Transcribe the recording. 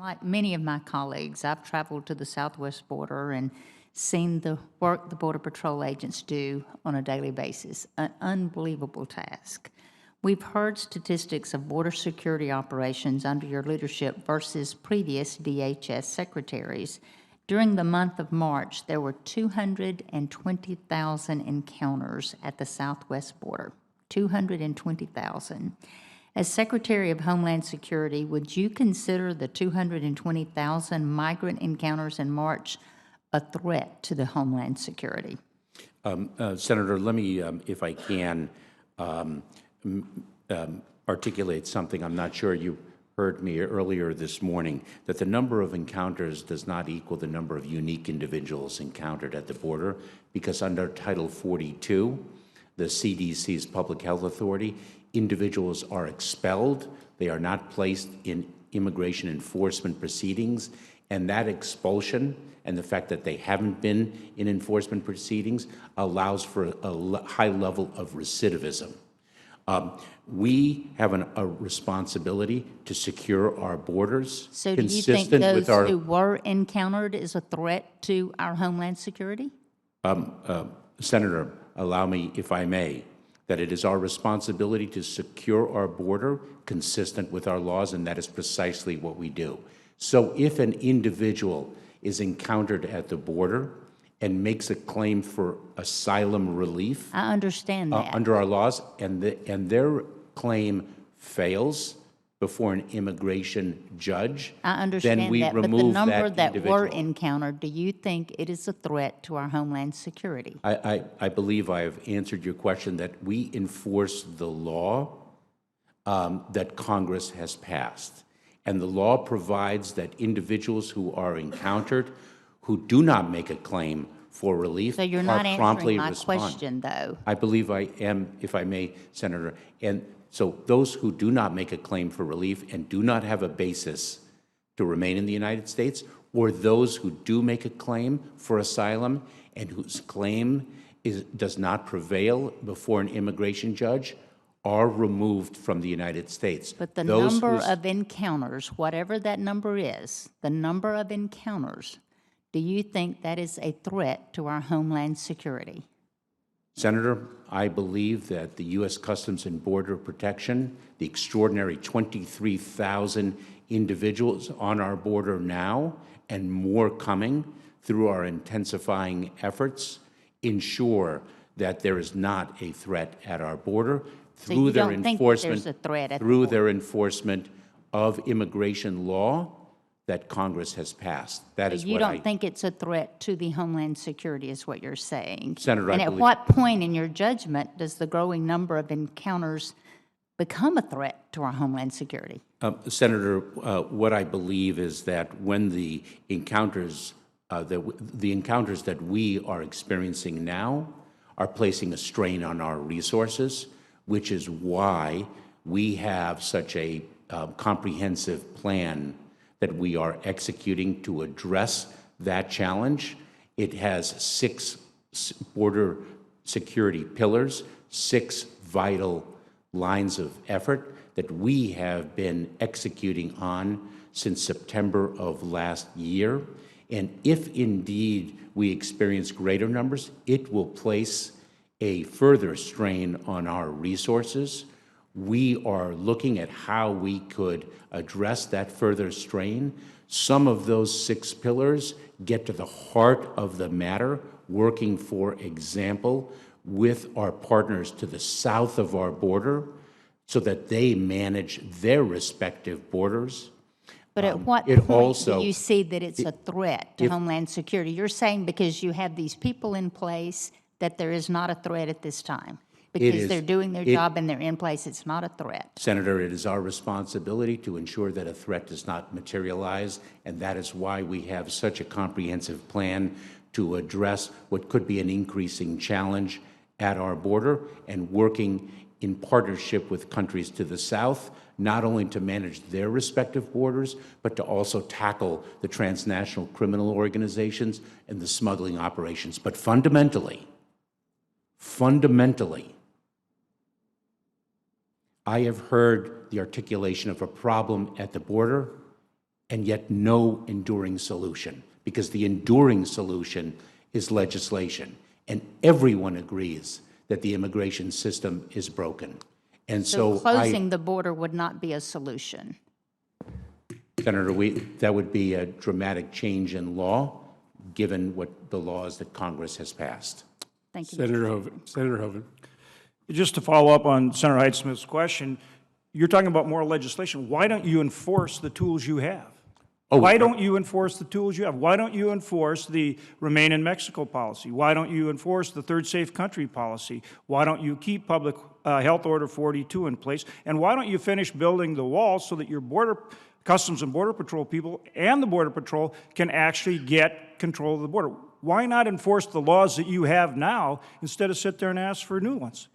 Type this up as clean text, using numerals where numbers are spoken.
Like many of my colleagues, I've traveled to the southwest border and seen the work the Border Patrol agents do on a daily basis, an unbelievable task. We've heard statistics of border security operations under your leadership versus previous DHS secretaries. During the month of March, there were 220,000 encounters at the southwest border, 220,000. As Secretary of Homeland Security, would you consider the 220,000 migrant encounters in March a threat to the Homeland Security? Senator, let me, if I can, articulate something. I'm not sure you heard me earlier this morning, that the number of encounters does not equal the number of unique individuals encountered at the border, because under Title 42, the CDC's Public Health Authority, individuals are expelled. They are not placed in immigration enforcement proceedings, and that expulsion and the fact that they haven't been in enforcement proceedings allows for a high level of recidivism. We have a responsibility to secure our borders. So do you think those who were encountered is a threat to our Homeland Security? Senator, allow me, if I may, that it is our responsibility to secure our border consistent with our laws, and that is precisely what we do. So if an individual is encountered at the border and makes a claim for asylum relief, I understand that. Under our laws, and their claim fails before an immigration judge, I understand then we that, but the remove number that that were individual. encountered, do you think it is a threat to our Homeland Security? I believe I have answered your question, that we enforce the law that Congress has passed. And the law provides that individuals who are encountered who do not make a claim for relief So you're are not promptly answering my respond. question, though. I believe I am, if I may, Senator. And so those who do not make a claim for relief and do not have a basis to remain in the United States, or those who do make a claim for asylum and whose claim does not prevail before an immigration judge, are removed from the United States. But the number of encounters, whatever that number is, the number of encounters, do you think that is a threat to our Homeland Security? Senator, I believe that the U.S. Customs and Border Protection, the extraordinary 23,000 individuals on our border now and more coming through our intensifying efforts, ensure that there is not a threat at our border through their enforcement of immigration law that Congress has passed. That is what you don't think it's a threat to the Homeland Security, is what you're saying. Senator, and at what point in your judgment does the growing number of encounters become a threat to our Homeland Security? Senator, what I believe is that when the encounters that we are experiencing now are placing a strain on our resources, which is why we have such a comprehensive plan that we are executing to address that challenge. It has 6 border security pillars, 6 vital lines of effort that we have been executing on since September of last year. And if indeed we experience greater numbers, it will place a further strain on our resources. We are looking at how we could address that further strain. Some of those 6 pillars get to the heart of the matter, working, for example, with our partners to the south of our border so that they manage their respective borders. But at what point do you see that it's a threat to Homeland Security? You're saying because you have these people in place that there is not a threat at this time? Because they're doing their job and they're in place, it's not a threat. Senator, it is our responsibility to ensure that a threat does not materialize, and that is why we have such a comprehensive plan to address what could be an increasing challenge at our border, and working in partnership with countries to the south, not only to manage their respective borders, but to also tackle the transnational criminal organizations and the smuggling operations. But fundamentally, I have heard the articulation of a problem at the border and yet no enduring solution, because the enduring solution is legislation. And everyone agrees that the immigration system is broken. And So so closing the border would not be a solution. Senator, that would be a dramatic change in law, given what the laws that Congress has passed. Thank you. Senator Hoven. Just to follow up on Senator Hyde-Smith's question, you're talking about more legislation. Why don't you enforce the tools you have? Why don't you enforce the tools you have? Why don't you enforce the Remain in Mexico policy? Why don't you enforce the Third Safe Country policy? Why don't you keep Public Health Order 42 in place? And why don't you finish building the walls so that your Customs and Border Patrol people and the Border Patrol can actually get control of the border? Why not enforce the laws that you have now instead of sit there and ask for new ones?